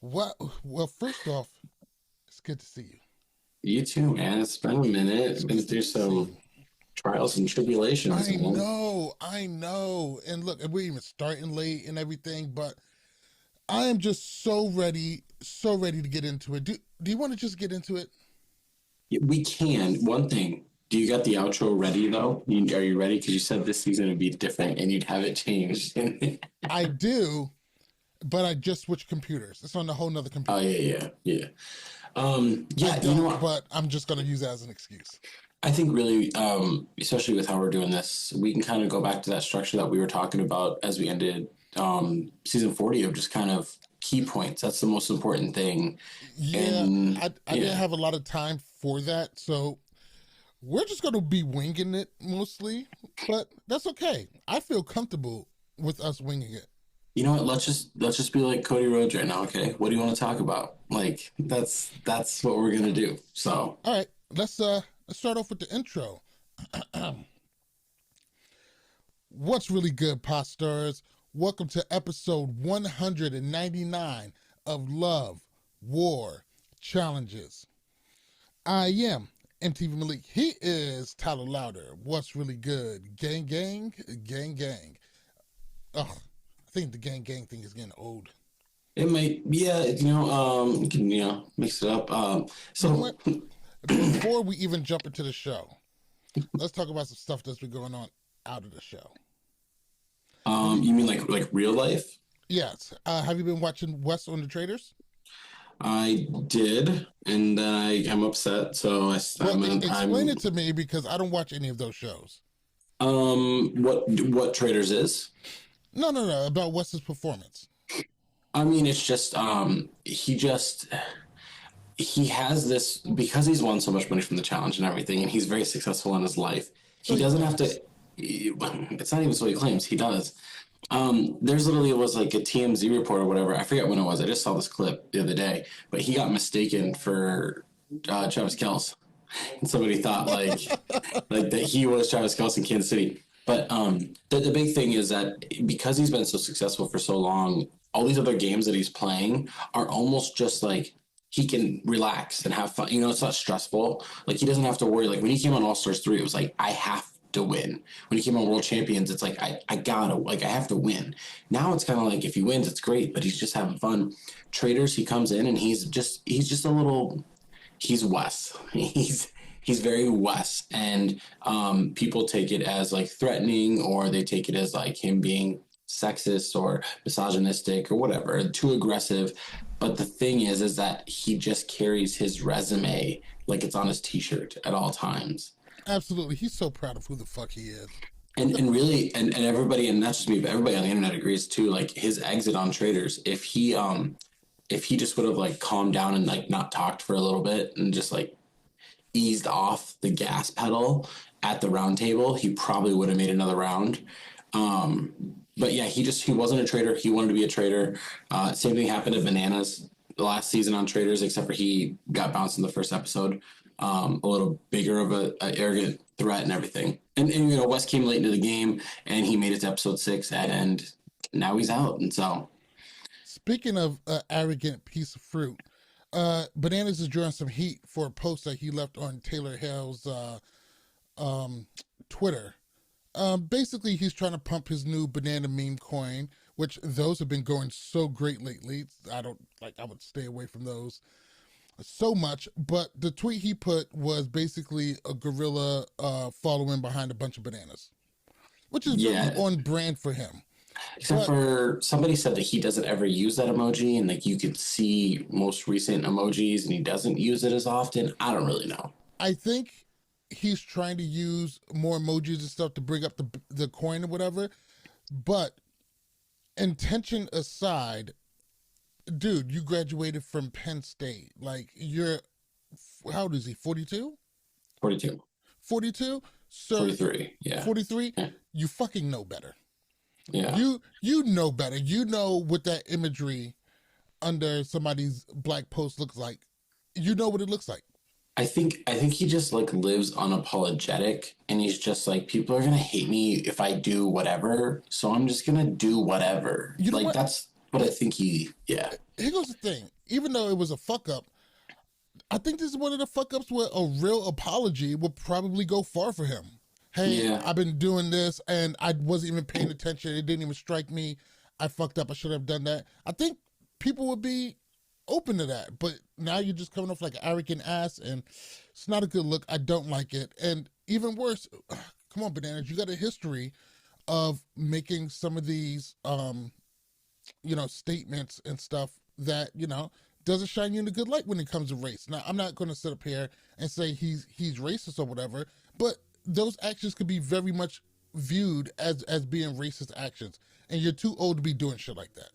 Well, first off, it's good to see you. You too, man. It's been a minute. It's Been good through to see some you. trials and tribulations, man. I know. And look, we're even starting late and everything, but I am just so ready to get into it. Do you want to just get into it? We can. One thing. Do you got the outro ready though? Are you ready? Because you said this season would be different and you'd have it changed. I do, but I just switched computers. It's on a whole nother Oh computer. yeah. I Yeah. You know don't, what? but I'm just gonna use it as an excuse. I think really, especially with how we're doing this, we can kind of go back to that structure that we were talking about as we ended season 40 of just kind of key points. That's the most important thing. Yeah, And I didn't yeah, have a lot of time for that, so we're just gonna be winging it mostly, but that's okay. I feel comfortable with us winging it. you know what? Let's just be like Cody Rhodes right now, okay? What do you want to talk about? Like that's what we're gonna do. So All right, let's start off with the intro. What's really good, pot stars? Welcome to episode 199 of Love, War, Challenges. I am MTV Malik. He is Tyler Louder. What's really good? Gang, gang, gang, gang. Ugh, I think the gang, gang thing is getting old. it might, yeah, you can mix it up. You know So what? Before we even jump into the show, let's talk about some stuff that's been going on out of the show. Have you? you mean like real life? Yes. Have you been watching West on the Traders? I did, and then I'm upset. So Well, explain I'm it to me because I don't watch any of those shows. what Traders is? No, no, no. About West's performance. I mean, it's just he has this because he's won so much money from the challenge and everything, and he's very successful in his life. So He he doesn't have claims. to. It's not even so he claims he does. There's literally it was like a TMZ report or whatever. I forget when it was. I just saw this clip the other day, but he got mistaken for Travis Kelce, and somebody thought like that he was Travis Kelce in Kansas City. But the big thing is that because he's been so successful for so long, all these other games that he's playing are almost just like he can relax and have fun. You know, it's not stressful. Like he doesn't have to worry. Like when he came on All Stars 3, it was like I have to win. When he came on World Champions, it's like I gotta like I have to win. Now it's kind of like if he wins, it's great, but he's just having fun. Traders, he comes in and he's just a little he's Wes. He's very Wes, and people take it as like threatening, or they take it as like him being sexist or misogynistic or whatever, too aggressive. But the thing is that he just carries his resume like it's on his T-shirt at all times. Absolutely. He's so proud of who the fuck he is. And really and everybody, and not just me, but everybody on the internet agrees too, like his exit on Traders, if he just would have like calmed down and like not talked for a little bit and just like eased off the gas pedal at the round table, he probably would have made another round. But yeah, he wasn't a trader. He wanted to be a trader. Same thing happened at Bananas the last season on Traders, except for he got bounced in the first episode. A little bigger of a arrogant threat and everything. And West came late into the game and he made it to episode 6 and now he's out. And so Speaking of arrogant piece of fruit, Bananas is drawing some heat for a post that he left on Taylor Hale's Twitter. Basically, he's trying to pump his new banana meme coin, which those have been going so great lately. I don't like. I would stay away from those so much. But the tweet he put was basically a gorilla following behind a bunch of bananas, which is very yeah, on brand for him. except But for somebody said that he doesn't ever use that emoji, and like you could see most recent emojis, and he doesn't use it as often. I don't really know. I think he's trying to use more emojis and stuff to bring up the coin or whatever. But intention aside, dude, you graduated from Penn State. Like you're, how old is he? 42? 42, 42? So 43. Yeah, 43? yeah, You fucking know better. yeah. You know better. You know what that imagery under somebody's black post looks like. You know what it looks like. I think he just like lives unapologetic, and he's just like people are gonna hate me if I do whatever, so I'm just gonna do whatever. You know Like what? But I think yeah. Here goes the thing. Even though it was a fuck up, I think this is one of the fuck ups where a real apology would probably go far for him. Hey, Yeah. I've been doing this and I wasn't even paying attention. It didn't even strike me. I fucked up. I should have done that. I think people would be open to that. But now you're just coming off like an arrogant ass, and it's not a good look. I don't like it. And even worse, come on, Bananas, you got a history of making some of these statements and stuff that, doesn't shine you in a good light when it comes to race. Now, I'm not going to sit up here and say he's racist or whatever, but those actions could be very much viewed as being racist actions, and you're too old to be doing shit like that.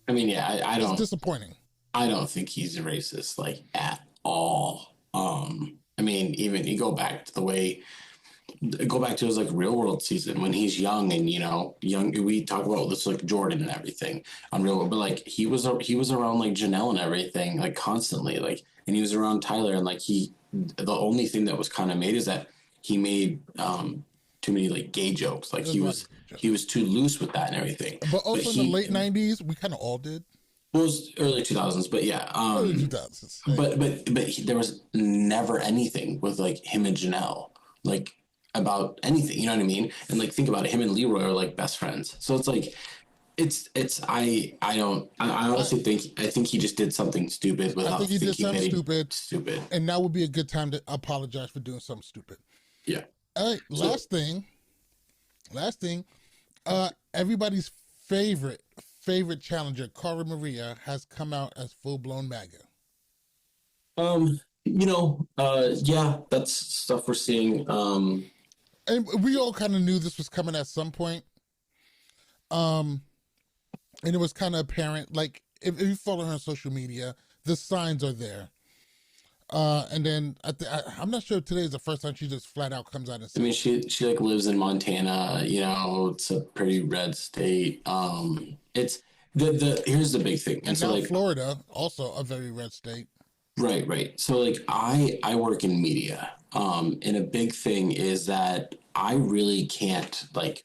I mean, yeah, I It's don't. disappointing. I don't think he's a racist like at all. I mean, even you go back to his like real world season when he's young and young. We talk about this like Jordan and everything on real world, but like he was around like Janelle and everything like constantly, like, and he was around Tyler, and like the only thing that was kind of made is that he made too many like gay jokes, like he was too loose with that and everything. But also in the late '90s, we kind of all did. Well, it was early 2000s, but yeah, Early 2000s. there was never anything with like him and Janelle, like about anything, you know what I mean? And like think about it, him and Leroy are like best friends, so it's like I honestly think he just did something stupid I without think he did thinking something that stupid, and now would be a good time to apologize for doing something stupid. Yeah. All right, last thing. Everybody's favorite challenger, Cara Maria, has come out as full blown MAGA. Yeah, that's stuff we're seeing. And we all kind of knew this was coming at some point. And it was kind of apparent. Like if you follow her on social media, the signs are there. And then I'm not sure if today is the first time she just flat out comes out and says, I mean, she like lives in Montana. It's a pretty red state. It's the here's the big thing, and so now like Florida, also a very red state. Right. So like I work in media. And a big thing is that I really can't like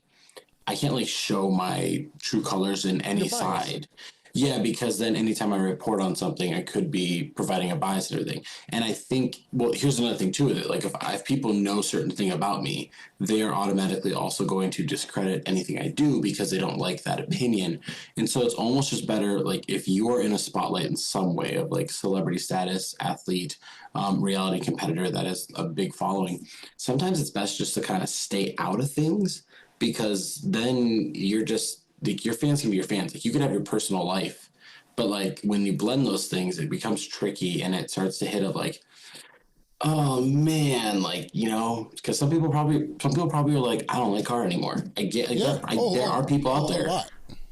show my true colors in any side. Yeah, because then anytime I report on something, I could be providing a bias and everything. And I think, well, here's another thing too with it. Like if people know certain thing about me, they are automatically also going to discredit anything I do because they don't like that opinion. And so it's almost just better, like if you're in a spotlight in some way of like celebrity status, athlete, reality competitor that has a big following, sometimes it's best just to kind of stay out of things, because then you're just, like, your fans can be your fans. Like you can have your personal life, but like when you blend those things, it becomes tricky and it starts to hit of like, oh man, like, because some people probably are like, I don't like Cara anymore. I get like there are people out there.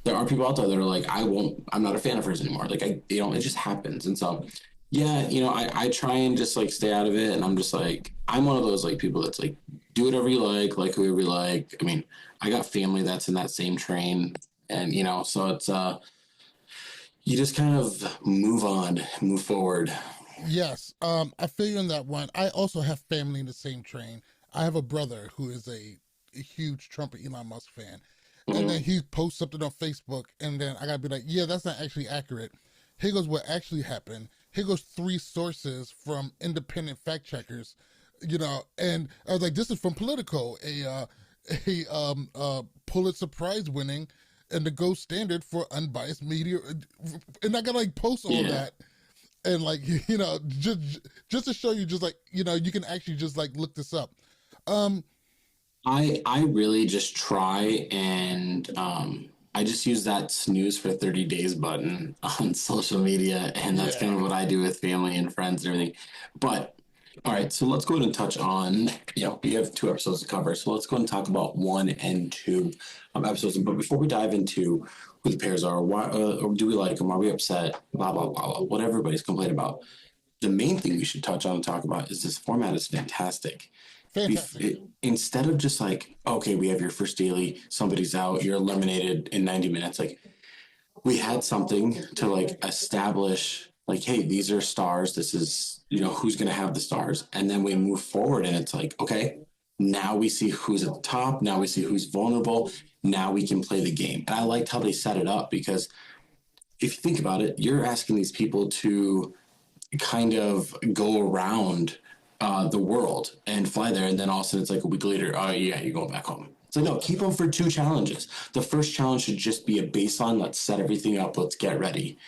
There are people out there that are like, I'm not a fan of hers anymore. Like it just happens. And so, yeah, I try and just like stay out of it. And I'm just like, I'm one of those like people that's like, do whatever you like whoever you like. I mean, I got family that's in that same train, and so it's you just kind of move forward. Yes, I feel you on that one. I also have family in the same train. I have a brother who is a huge Trump and Elon Musk fan, and then he posts something on Facebook, and then I gotta be like, yeah, that's not actually accurate. Here goes what actually happened. Here goes 3 sources from independent fact checkers, and I was like, this is from Politico, a Pulitzer Prize winning and the gold standard for unbiased media, and I gotta like post all that, and like just to show you, just like you can actually just like look this up. I really just try and I just use that snooze for 30 days button on social media, and that's kind of what I do with family and friends and everything. But all right, so let's go ahead and touch on, we have 2 episodes to cover, so let's go and talk about 1 and 2 episodes. But before we dive into who the pairs are, why, or do we like them, are we upset, blah, blah, blah, blah, what everybody's complaining about, the main thing we should touch on and talk about is this format is fantastic. Instead of just like, okay, we have your first daily, somebody's out, you're eliminated in 90 minutes, like we had something to like establish, like, hey, these are stars, this is who's going to have the stars, and then we move forward and it's like, okay, now we see who's at the top, now we see who's vulnerable, now we can play the game. And I liked how they set it up, because if you think about it, you're asking these people to kind of go around the world and fly there, and then all of a sudden it's like a week later, oh yeah, you're going back home. So no, keep them for 2 challenges. The first challenge should just be a baseline. Let's set everything up. Let's get ready.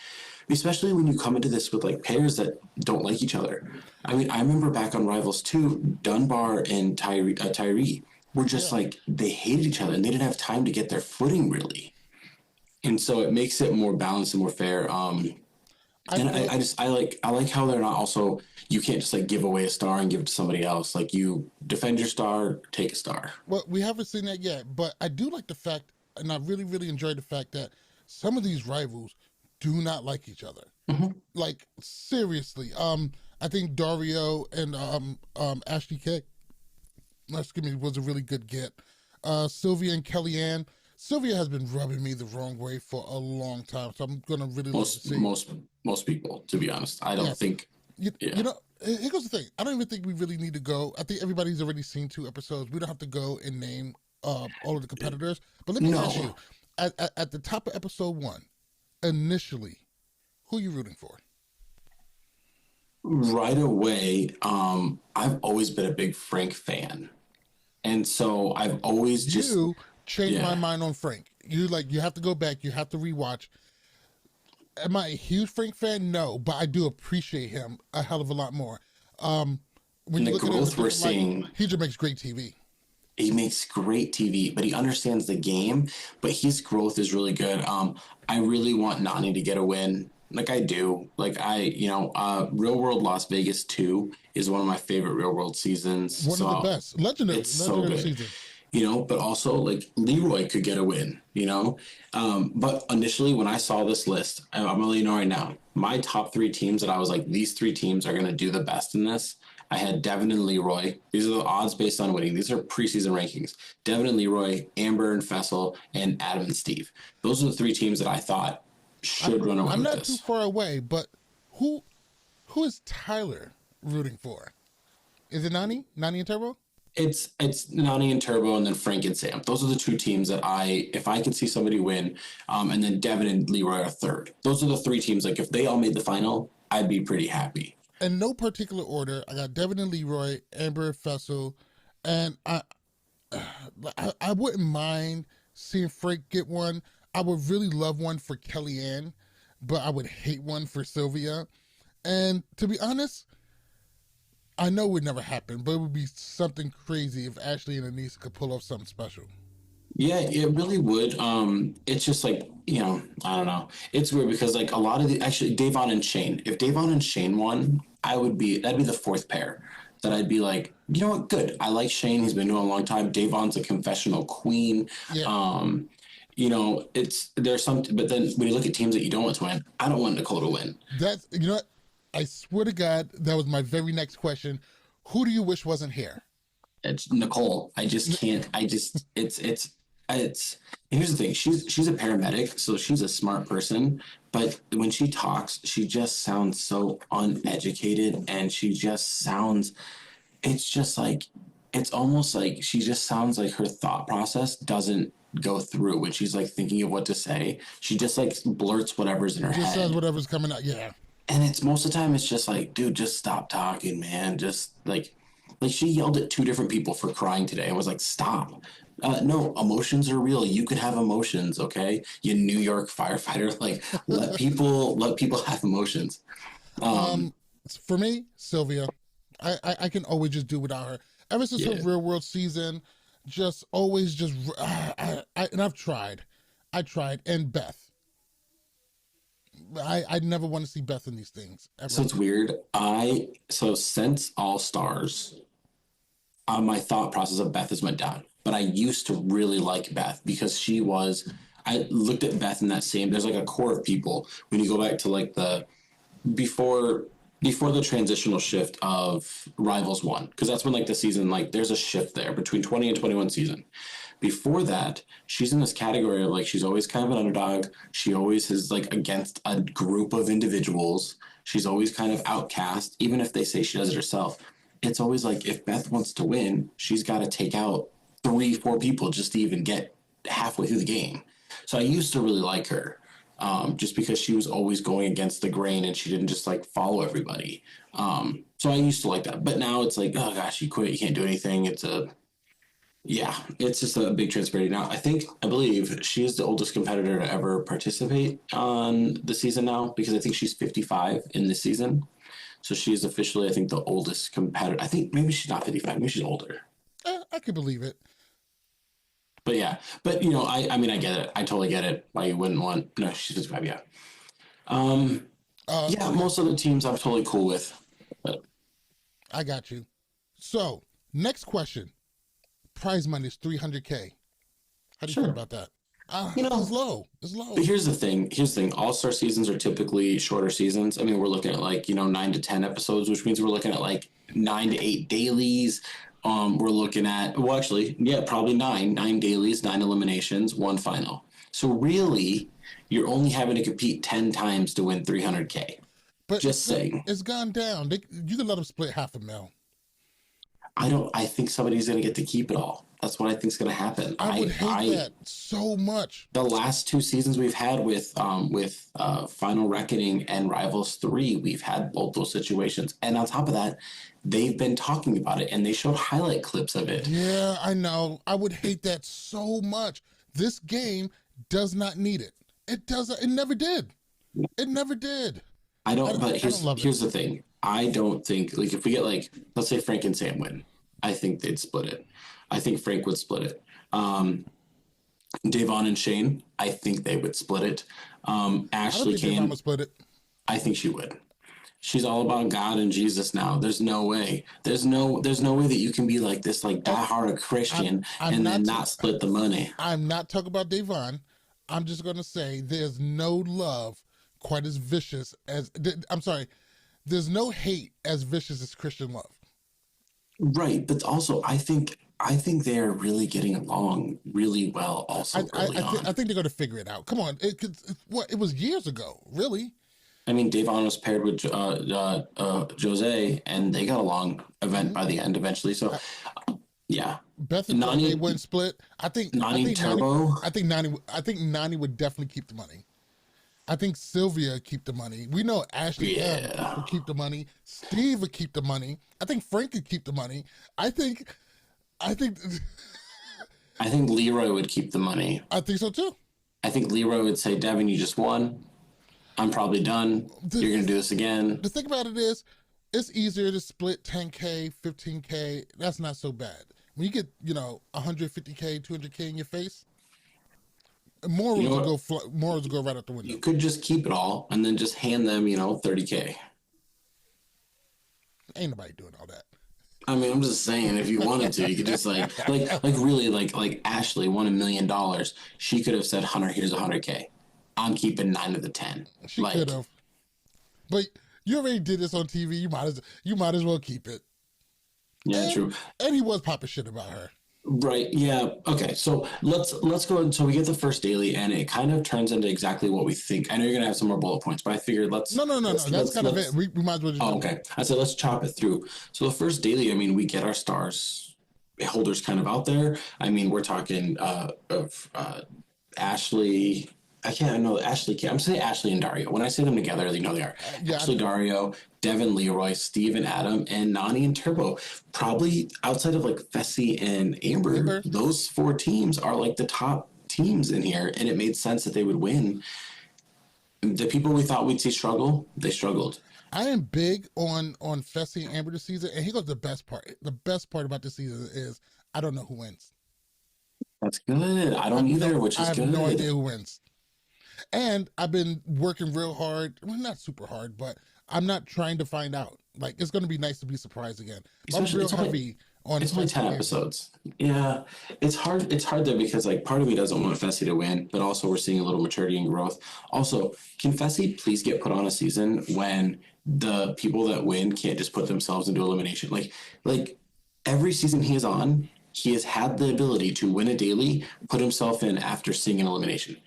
Especially when you come into this with like pairs that don't like each other. I mean, I remember back on Rivals 2, Dunbar and Tyree were just Yeah. like they hated each other and they didn't have time to get their footing really. And so it makes it more balanced and more fair. I And feel I like how they're not also, you can't just like give away a star and give it to somebody else. Like you defend your star, take a star. well, we haven't seen that yet, but I do like the fact, and I really, really enjoy the fact that some of these rivals do not like each other. Mm-hmm. Like seriously. I think Dario and Ashley K, excuse me, was a really good get. Sylvia and Kellyanne. Sylvia has been rubbing me the wrong way for a long time, so I'm gonna really like to Most see. most most people, to be honest. I don't Yes, think you yeah. know. Here goes the thing. I don't even think we really need to go. I think everybody's already seen 2 episodes. We don't have to go and name all of the competitors. But let me ask you, No. at the top of episode 1, initially, who are you rooting for? Right away, I've always been a big Frank fan. And so I've always just You changed my yeah. mind on Frank. You have to go back. You have to rewatch. Am I a huge Frank fan? No, but I do appreciate him a hell of a lot more. Um, when And you the look at it in a growth we're different light, seeing, he just makes great TV. he makes great TV, but he understands the game, but his growth is really good. I really want Nani to get a win. Like I do. Like Real World Las Vegas 2 is one of my favorite Real World seasons. One of the So best, legendary, it's so legendary good. seasons. But also like Leroy could get a win. But initially when I saw this list, I'm gonna let you know right now, my top 3 teams that I was like, these 3 teams are gonna do the best in this. I had Devin and Leroy. These are the odds based on winning. These are preseason rankings. Devin and Leroy, Amber and Fessel, and Adam and Steve. Those are the 3 teams that I thought I'm, should run away I'm with not too this. far away, but who who is Tyler rooting for? Is it Nani? Nani and Turbo? It's Nani and Turbo, and then Frank and Sam. Those are the 2 teams that if I could see somebody win, and then Devin and Leroy are third. Those are the 3 teams. Like if they all made the final, I'd be pretty happy. In no particular order, I got Devin and Leroy, Amber and Fessel, and I wouldn't mind seeing Frank get one. I would really love one for Kellyanne, but I would hate one for Sylvia. And to be honest, I know it would never happen, but it would be something crazy if Ashley and Anissa could pull off something special. Yeah, it really would. It's just like, I don't know. It's weird because like a lot of the actually Davon and Shane. If Davon and Shane won, that'd be the 4th pair that I'd be like, you know what, good. I like Shane. He's been doing a long time. Davon's a confessional queen. Yeah, There's some, but then when you look at teams that you don't want to win, I don't want Nicole to win. that's you know what? I swear to God, that was my very next question. Who do you wish wasn't here? It's Nicole. I just can't. It's. And here's the thing. She's a paramedic, so she's a smart person. But when she talks, she just sounds so uneducated, and she just sounds. It's just like, it's almost like she just sounds like her thought process doesn't go through when she's like thinking of what to say. She just like blurts whatever's in her Just says head. whatever's coming out. Yeah, And it's most of the time it's just like, dude, just stop talking, man. Just like she yelled at 2 different people for crying today and was like, stop. No, emotions are real. You can have emotions, okay? You New York firefighter, like let people have emotions. Um, Um, for me, Sylvia, I can always just do without her. Ever since her yeah. real world season, just always just and I tried, and Beth. I never want to see Beth in these things So ever. it's weird. So since All Stars, my thought process of Beth has went down. But I used to really like Beth because I looked at Beth in that same. There's like a core of people when you go back to like the before before the transitional shift of Rivals 1, because that's when like the season, like there's a shift there between 20 and 21 season. Before that, she's in this category of like she's always kind of an underdog. She always is like against a group of individuals. She's always kind of outcast, even if they say she does it herself. It's always like if Beth wants to win, she's got to take out 3, 4 people just to even get halfway through the game. So I used to really like her. just because she was always going against the grain and she didn't just like follow everybody. So I used to like that, but now it's like, oh gosh, you quit, you can't do anything. It's just a big transparency. Now, I believe she is the oldest competitor to ever participate on the season now, because I think she's 55 in this season. So she is officially, I think, the oldest competitor. I think maybe she's not 55, maybe she's older. I can believe it. But yeah, I mean, I get it. I totally get it. Why you wouldn't want, no, she's 55, yeah. Okay. Most of the teams I'm totally cool with. But I got you. So, next question. Prize money is $300K. How do you feel about that? It's low. It's low. But here's the thing. All-star seasons are typically shorter seasons. I mean, we're looking at like, 9 to 10 episodes, which means we're looking at like 9 to 8 dailies. We're looking at, probably 9 dailies, 9 eliminations, 1 final. So really, you're only having to compete 10 times to win $300K. But just saying. It's gone down. You can let them split $500,000. I think somebody's going to get to keep it all. That's what I think is going to happen. I would hate that so much. The last 2 seasons we've had with Final Reckoning and Rivals 3, we've had both those situations. And on top of that, they've been talking about it, and they showed highlight clips of it. Yeah, I know. I would hate that so much. This game does not need it. It doesn't. It never did. It never did. Here's the thing. I don't think, like, if we get, like, let's say Frank and Sam win, I think they'd split it. I think Frank would split it. Davon and Shane, I think they would split it. Ashley Kane, would split it. I think she would. She's all about God and Jesus now. There's no way. There's no way that you can be like this, like diehard Christian and then not split the money. I'm not talking about Davon. I'm just going to say there's no love quite as vicious as, I'm sorry, there's no hate as vicious as Christian love. Right, but also I think they're really getting along really well. Also, I think they're going to figure it out. Come on, it was years ago, really. I mean, Davon was paired with Jose, and they got along by the end eventually. So, yeah. Beth and Nani wouldn't split. I think Turbo. I think Nani would definitely keep the money. I think Sylvia would keep the money. We know Ashley would keep the money. Steve would keep the money. I think Frank could keep the money. I think Leroy would keep the money. I think so too. I think Leroy would say, Devin, you just won. I'm probably done. You're going to do this again. The thing about it is, it's easier to split 10K, 15K. That's not so bad. When you get, 150K, 200K in your face, morals will go right out the window. You could just keep it all and then just hand them, 30K. Ain't nobody doing all that. I mean, I'm just saying, if you wanted to, you could just like Ashley won $1 million. She could have said, Hunter, here's 100K. I'm keeping 9 of the 10. She could have. But you already did this on TV. You might as well keep it. Yeah, true. And he was popping shit about her. Right. Yeah. Okay. So let's go. So we get the first daily, and it kind of turns into exactly what we think. I know you're gonna have some more bullet points, but I figured No. That's kind of it. We might as well just. Okay. I said let's chop it through. So the first daily, I mean, we get our stars holders kind of out there. I mean, we're talking of Ashley. I can't know Ashley. I'm saying Ashley and Dario. When I say them together, they know they are. Yeah, Ashley, Dario, Devin, Leroy, Steve, and Adam, and Nani and Turbo. Probably outside of like Fessy and Amber, those 4 teams are like the top teams in here, and it made sense that they would win. The people we thought we'd see struggle, they struggled. I am big on Fessy and Amber this season, and here goes the best part. The best part about this season is I don't know who wins. That's good. I don't either, which is good. I have no idea who wins. And I've been working real hard. Well, not super hard, but I'm not trying to find out. Like, it's going to be nice to be surprised again. Especially, I'm real heavy on it's only 10 episodes. Yeah. It's hard there because, like, part of me doesn't want Fessy to win, but also we're seeing a little maturity and growth. Also, can Fessy please get put on a season when the people that win can't just put themselves into elimination? Like every season he is on, he has had the ability to win a daily, put himself in after seeing an elimination.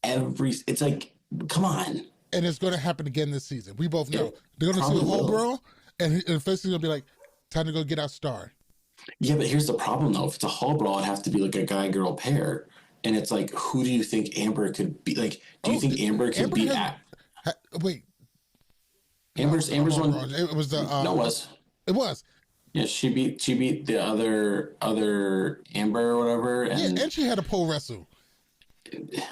It's like, come on. And it's going to happen again this season. We both know. They're going to see the whole girl, and Fessy's going to be like, time to go get our star. Yeah, but here's the problem, though. If it's a Hall Brawl, it'd have to be like a guy-girl pair. And it's like, who do you think Amber could be? Like, do you Oh, think Amber could Amber beat has. Wait, no, I'm Amber's all one? wrong. It was the. No, was. It was. Yeah, she beat the other Amber or whatever, Yeah, and and she had a pole wrestle.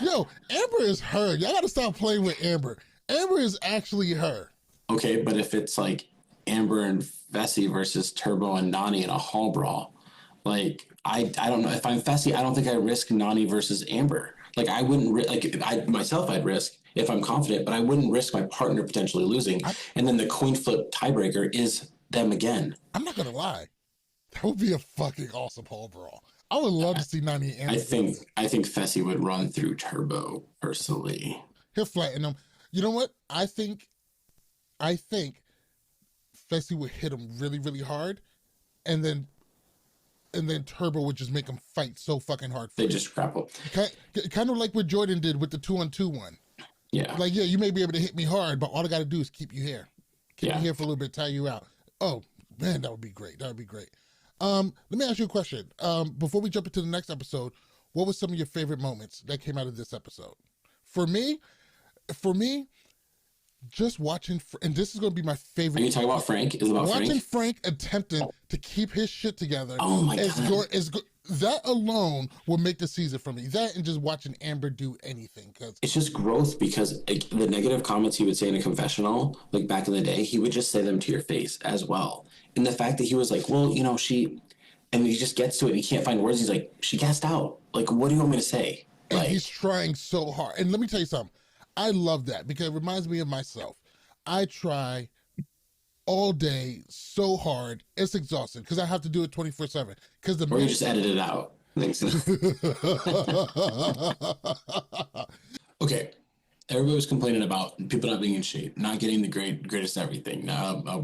Yo, Amber is her. Y'all gotta stop playing with Amber. Amber is actually her. okay, but if it's like Amber and Fessy versus Turbo and Nani in a hall brawl, like I don't know if I'm Fessy, I don't think I risk Nani versus Amber. Like I wouldn't like I myself I'd risk if I'm confident, but I wouldn't risk my partner potentially losing, I, and then the coin flip tiebreaker is them again. I'm not gonna lie. That would be a fucking awesome hall brawl. I would love to see 90 and I think Fessy would run through Turbo personally. he'll flatten them. You know what? I think Fessy would hit him really, really hard, and then Turbo would just make him fight so fucking hard for They it. just grapple. Kind of like what Jordan did with the 2-on-2 one. Yeah. Like, yeah, you may be able to hit me hard, but all I got to do is keep you here. Keep Yeah. you here for a little bit, tie you out. Oh, man, that would be great. That would be great. Let me ask you a question. Before we jump into the next episode, what was some of your favorite moments that came out of this episode? For me, just watching, and this is going to be my favorite. Are you talking about Frank? Is it about Watching Frank? Frank attempting to keep his shit together. Oh my God. That alone will make the season for me. That and just watching Amber do anything, because It's just growth because like, the negative comments he would say in a confessional, like back in the day, he would just say them to your face as well. And the fact that he was like, well, and he just gets to it and he can't find words. He's like, she gassed out. Like, what do you want me to say? and Like, he's trying so hard. And let me tell you something. I love that because it reminds me of myself. I try all day so hard. It's exhausting because I have to do it 24/7. Because the or you just edit it out. Okay. Everybody was complaining about people not being in shape, not getting the greatest everything.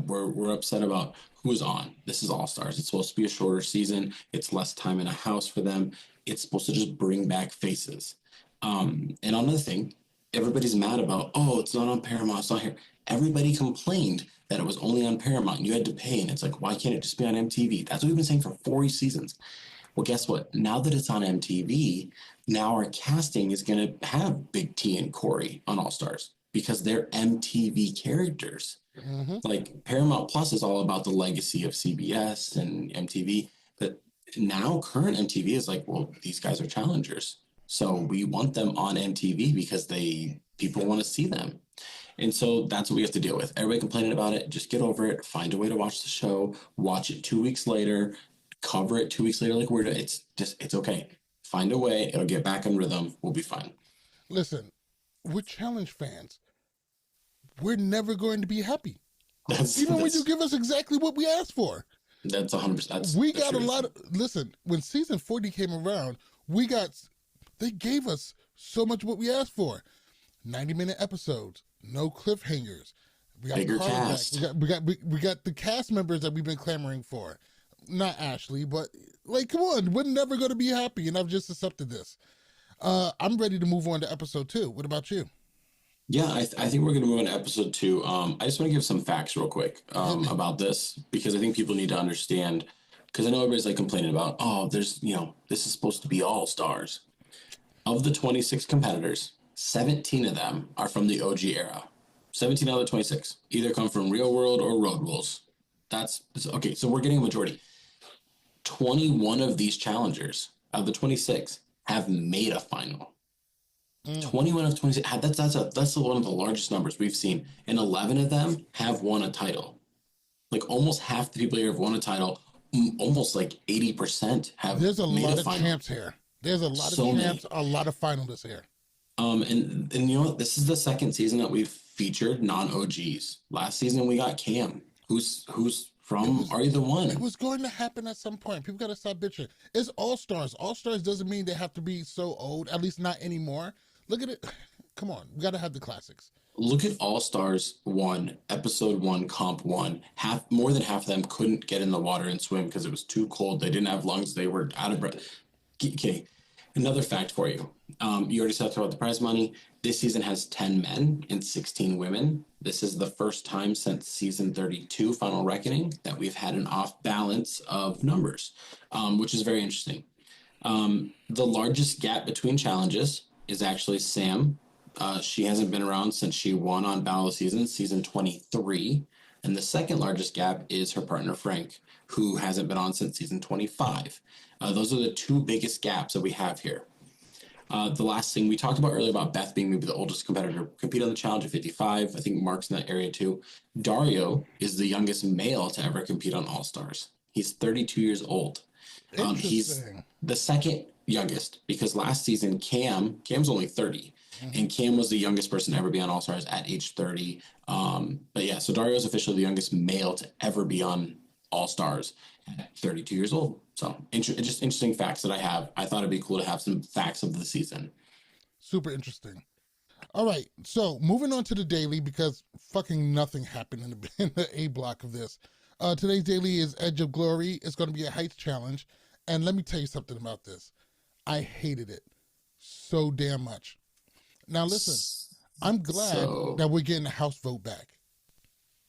We're upset about who's on. This is All Stars. It's supposed to be a shorter season. It's less time in a house for them. It's supposed to just bring back faces. And another thing, everybody's mad about, oh, it's not on Paramount. It's not here. Everybody complained that it was only on Paramount and you had to pay. And it's like, why can't it just be on MTV? That's what we've been saying for 4 seasons. Well, guess what? Now that it's on MTV, now our casting is going to have Big T and Corey on All Stars because they're MTV characters. Mhm. Like Paramount Plus is all about the legacy of CBS and MTV. But now current MTV is like, well, these guys are challengers. So we want them on MTV because people want to see them. And so that's what we have to deal with. Everybody complaining about it, just get over it, find a way to watch the show, watch it 2 weeks later, cover it 2 weeks later like we're doing. It's okay. Find a way, it'll get back in rhythm, we'll be fine. Listen, we're challenge fans. We're never going to be happy. Even when you give us exactly what we asked for. That's 100%. We got a lot of, listen, when season 40 came around, they gave us so much what we asked for. 90-minute episodes, no cliffhangers. We got Bigger cast. We got the cast members that we've been clamoring for. Not Ashley, but like, come on, we're never going to be happy, and I've just accepted this. I'm ready to move on to episode 2. What about you? Yeah, I think we're going to move on to episode 2. I just want to give some facts real quick about this because I think people need to understand. Because I know everybody's like complaining about, oh, this is supposed to be All Stars. Of the 26 competitors, 17 of them are from the OG era. 17 out of the 26 either come from Real World or Road Rules. That's okay. So we're getting a majority. 21 of these challengers out of the 26 have made a final. 21 of 26. That's one of the largest numbers we've seen. And 11 of them have won a title. Like almost half the people here have won a title. Almost like 80% have. There's a made lot a of final. champs here. There's a lot So of champs, many. a lot of finalists here. And you know what? This is the second season that we've featured non-OGs. Last season we got Cam, who's from Are You the One? It was going to happen at some point. People got to stop bitching. It's All Stars. All Stars doesn't mean they have to be so old, at least not anymore. Look at it. Come on. We got to have the classics. Look at All Stars 1, Episode 1, Comp 1. More than half of them couldn't get in the water and swim because it was too cold. They didn't have lungs. They were out of breath. Okay. Another fact for you. You already talked about the prize money. This season has 10 men and 16 women. This is the first time since season 32, Final Reckoning, that we've had an off balance of numbers, which is very interesting. The largest gap between challenges is actually Sam. She hasn't been around since she won on Battle of the Season, season 23. And the second largest gap is her partner, Frank, who hasn't been on since season 25. Those are the two biggest gaps that we have here. The last thing we talked about earlier about Beth being maybe the oldest competitor to compete on the challenge at 55. I think Mark's in that area too. Dario is the youngest male to ever compete on All Stars. He's 32 years old. He's Interesting. the second youngest because last season Cam's only 30, Mm-hmm. and Cam was the youngest person to ever be on All Stars at age 30. But yeah, so Dario is officially the youngest male to ever be on All Stars at 32 years old. So just interesting facts that I have. I thought it'd be cool to have some facts of the season. Super interesting. All right, so moving on to the daily because fucking nothing happened in in the A block of this. Today's daily is Edge of Glory. It's going to be a heights challenge, and let me tell you something about this. I hated it so damn much. Now listen, I'm glad So that we're getting the House vote back.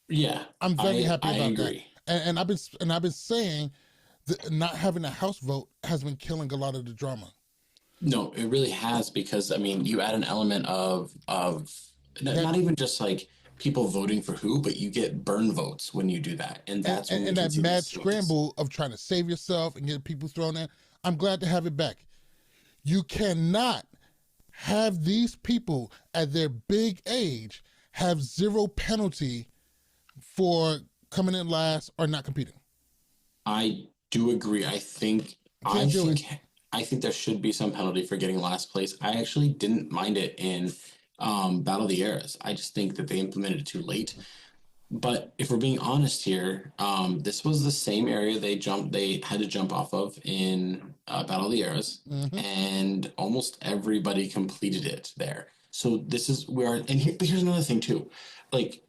yeah, I'm very happy I about that, agree. and I've been saying that not having a House vote has been killing a lot of the drama. No, it really has because I mean, you add an element of That not even just like people voting for who, but you get burn votes when you do that, and that's when we and can that see these mad swings. scramble of trying to save yourself and get people thrown in. I'm glad to have it back. You cannot have these people at their big age have zero penalty for coming in last or not competing. I do agree. You can't do it. I think there should be some penalty for getting last place. I actually didn't mind it in Battle of the Eras. I just think that they implemented it too late. But if we're being honest here, this was the same area they had to jump off of in Battle of the Eras, Hmm. and almost everybody completed it there. So this is where, and here, but here's another thing too. Like,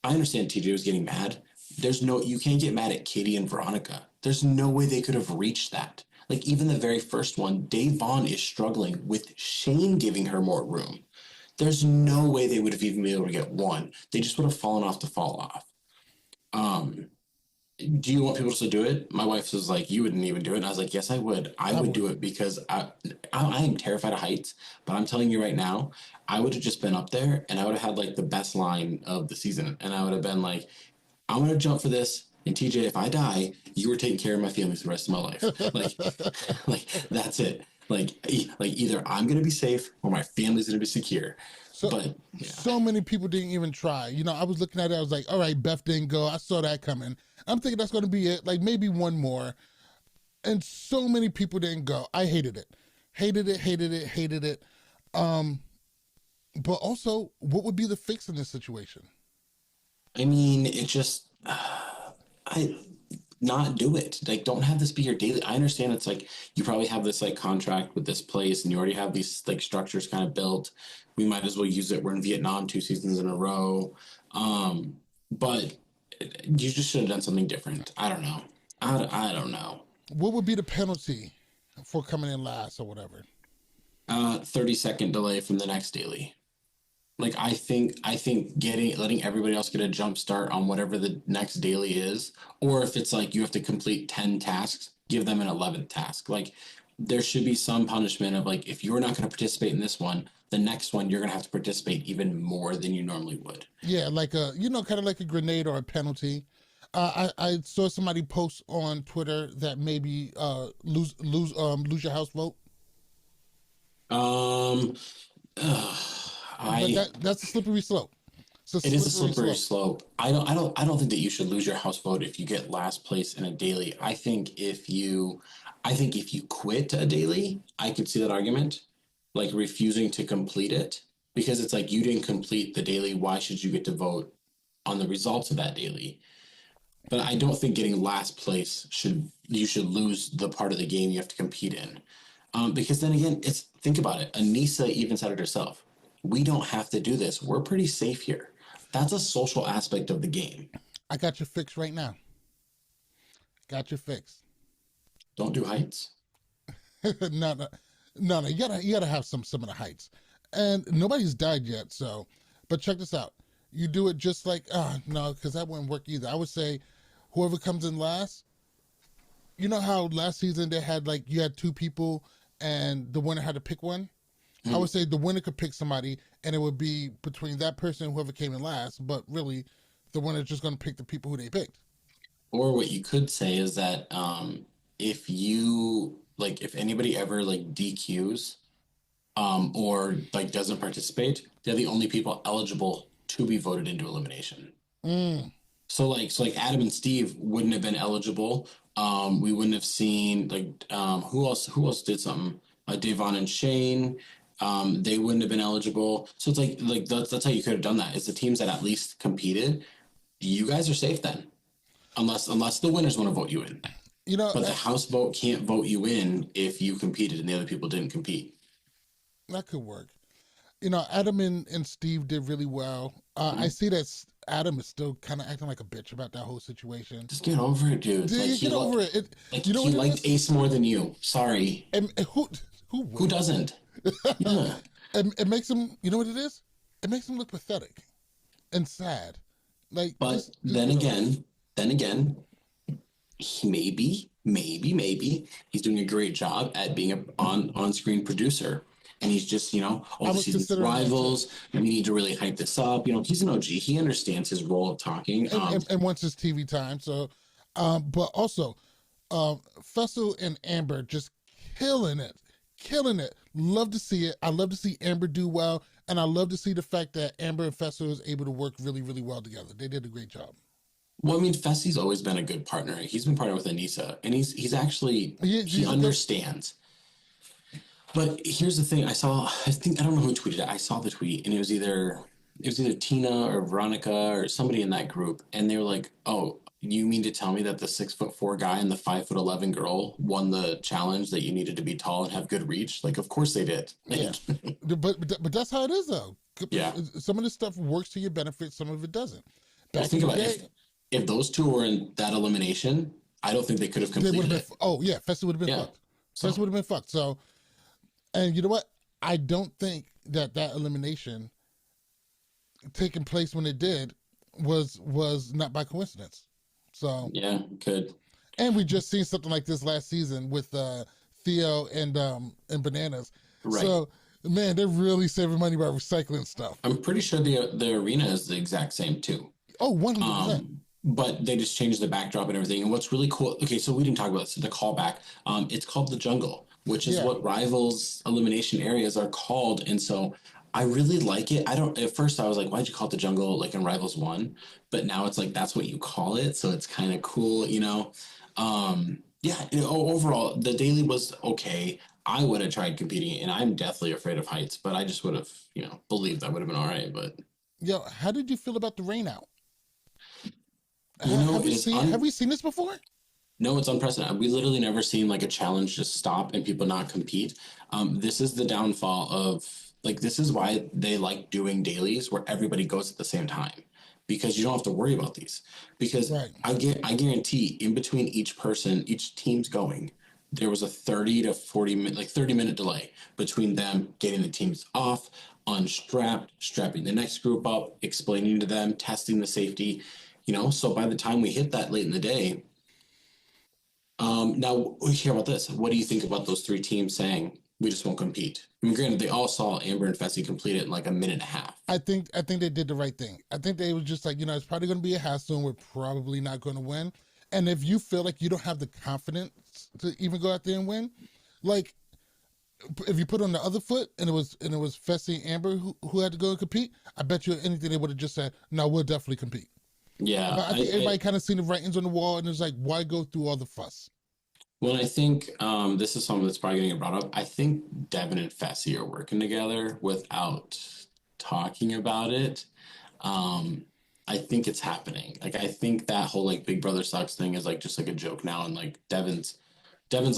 I understand TJ was getting mad. You can't get mad at Katie and Veronica. There's no way they could have reached that. Like, even the very first one, Dave Vaughn is struggling with Shane giving her more room. There's no way they would have even been able to get one. They just would have fallen off to fall off. Um, do you want people to do it? My wife was like, you wouldn't even do it. And I was like, yes, I would. I I would would. do it because I am terrified of heights. But I'm telling you right now, I would have just been up there and I would have had like the best line of the season. And I would have been like, I'm going to jump for this. And TJ, if I die, you were taking care of my feelings the rest of my life. Like, like that's it. Like either I'm going to be safe or my family's going to be secure. So But yeah, so many people didn't even try. You know, I was looking at it. I was like, all right, Beth didn't go. I saw that coming. I'm thinking that's going to be it. Like maybe one more. And so many people didn't go. I hated it. Hated it, hated it, hated it. Um, but also, what would be the fix in this situation? I mean, it just I not do it. Like, don't have this be your daily. I understand it's like you probably have this like contract with this place, and you already have these like structures kind of built. We might as well use it. We're in Vietnam 2 seasons in a row, but you just should have done something different. I don't know. I don't know. What would be the penalty for coming in last or whatever? 30-second delay from the next daily. Like I think getting letting everybody else get a jump start on whatever the next daily is, or if it's like you have to complete 10 tasks, give them an 11th task. Like there should be some punishment of like if you're not going to participate in this one, the next one you're going to have to participate even more than you normally would. Yeah, like a kind of like a grenade or a penalty. I saw somebody post on Twitter that maybe lose your house vote, Um, but I that's a slippery slope. It's a It is a slippery slippery slope. slope. I don't think that you should lose your house vote if you get last place in a daily. I think if you quit a daily, I could see that argument, like refusing to complete it, because it's like you didn't complete the daily. Why should you get to vote on the results of that daily? But I don't think getting last place you should lose the part of the game you have to compete in. Because then again, it's think about it. Anissa even said it herself. We don't have to do this. We're pretty safe here. That's a social aspect of the game. I got your fix right now. Got your fix. Don't do heights. No, no, no, no. You gotta have some of the heights, and nobody's died yet. So, but check this out. You do it just like no, because that wouldn't work either. I would say, whoever comes in last, you know how last season they had like you had two people and the winner had to pick one. I would Mhm. say the winner could pick somebody, and it would be between that person and whoever came in last. But really, the winner's just going to pick the people who they picked. Or what you could say is that if you like, if anybody ever like DQs or like doesn't participate, they're the only people eligible to be voted into elimination. Mm. So like Adam and Steve wouldn't have been eligible. We wouldn't have seen like who else did something? Davon and Shane. They wouldn't have been eligible. So it's like that's how you could have done that. Is the teams that at least competed, you guys are safe then, unless the winners want to vote you in. You know, But the House vote can't vote you in if you competed and the other people didn't compete. that could work. You know, Adam and Steve did really well. I Mhm. see that Adam is still kind of acting like a bitch about that whole situation. Just get over it, dude. Dude, get over it. Like You know he what it liked is? Ace more than you. Sorry. And who Who wouldn't? doesn't? Yeah. It makes him. You know what it is? It makes him look pathetic and sad. Like But just get over it. then again, maybe he's doing a great job at being a on screen producer. And he's just, oh, I this was season's considering that too. rivals. We need to really hype this up. He's an OG. He understands his role of talking. And wants his TV time. So, but also, Fessel and Amber just killing it, killing it. Love to see it. I love to see Amber do well, and I love to see the fact that Amber and Fessel is able to work really, really well together. They did a great job. Well, I mean, Fessie's always been a good partner. He's been partnered with Anissa, and he's actually he He's a good. understands. But here's the thing: I don't know who tweeted it. I saw the tweet, and it was either Tina or Veronica or somebody in that group, and they were like, "Oh, you mean to tell me that the 6'4" guy and the 5'11" girl won the challenge that you needed to be tall and have good reach? Like, of course they did. Yeah, Like, but that's how it is though. yeah. Some of this stuff works to your benefit, some of it doesn't. Well, Back in think the about it. day, If those two were in that elimination, I don't think they could have they would completed have it. been. Oh yeah, Fessel would have been Yeah. fucked. Fessel So would have been fucked. So, and you know what? I don't think that elimination taking place when it did was not by coincidence. So, yeah, good. and we just seen something like this last season with Theo and Bananas. Right. So, man, they're really saving money by recycling stuff. I'm pretty sure the arena is the exact same too. Oh, 100%. But they just changed the backdrop and everything. And what's really cool, okay, so we didn't talk about this, the callback. It's called the Jungle, which is Yeah. what Rivals elimination areas are called. And so I really like it. I don't, at first I was like, why'd you call it the Jungle like in Rivals 1? But now it's like, that's what you call it. So it's kind of cool. Yeah, overall, the daily was okay. I would have tried competing, and I'm deathly afraid of heights, but I just would have, believed that would have been all right. But Yo, how did you feel about the rain out? it is Have we seen this before? no, it's unprecedented. We literally never seen like a challenge just stop and people not compete. This is the downfall of like this is why they like doing dailies where everybody goes at the same time because you don't have to worry about these. Because Right. I guarantee in between each person, each team's going, there was a 30 to 40 minute, like 30-minute delay between them getting the teams off, unstrapped, strapping the next group up, explaining to them, testing the safety. So by the time we hit that late in the day, now, hear about this. What do you think about those three teams saying we just won't compete? I mean, granted, they all saw Amber and Fessy complete it in like a minute and a half. I think they did the right thing. I think they was just like, it's probably going to be a hassle and we're probably not going to win. And if you feel like you don't have the confidence to even go out there and win, like if you put on the other foot and it was Fessy and Amber who had to go and compete, I bet you anything they would have just said, no, we'll definitely compete. Yeah, But I think everybody kind of seen the writings on the wall and it's like, why go through all the fuss? well, I think this is something that's probably going to get brought up. I think Devin and Fessy are working together without talking about it. Um, I think it's happening. Like, I think that whole like Big Brother sucks thing is like just like a joke now, and like Devin's